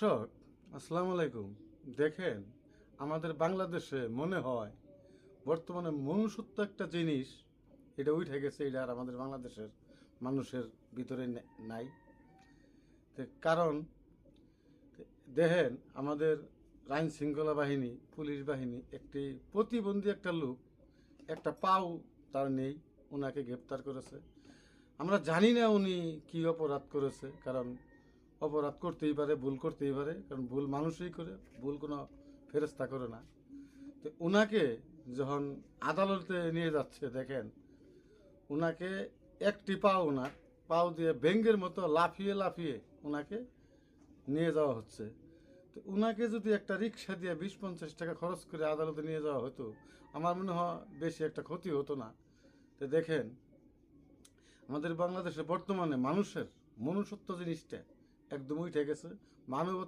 দর্শক, আসসালামু আলাইকুম। দেখেন, আমাদের বাংলাদেশে মনে হয় বর্তমানে মনুষ্যত্ব একটা জিনিস, এটা উঠে গেছে, এটা আর আমাদের বাংলাদেশের মানুষের ভিতরে নাই। কারণ দেখেন, আমাদের আইন শৃঙ্খলা বাহিনী, পুলিশ বাহিনী, একটি প্রতিবন্ধী একটা লোক, একটা পাও তার নেই, ওনাকে গ্রেপ্তার করেছে। আমরা জানি না উনি কি অপরাধ করেছে, কারণ অপরাধ করতেই পারে, ভুল করতেই পারে, কারণ ভুল মানুষই করে, ভুল কোনো ফেরেস্তা করে না। তো ওনাকে যখন আদালতে নিয়ে যাচ্ছে, দেখেন ওনাকে একটি পাও দিয়ে ব্যাঙ্গের মতো লাফিয়ে লাফিয়ে ওনাকে নিয়ে যাওয়া হচ্ছে। তো ওনাকে যদি একটা রিক্সা দিয়ে 20-50 টাকা খরচ করে আদালতে নিয়ে যাওয়া হতো, আমার মনে হয় বেশি একটা ক্ষতি হতো না। তো দেখেন, আমাদের বাংলাদেশে বর্তমানে মানুষের মনুষ্যত্ব জিনিসটা একদম উঠে গেছে। মানবতা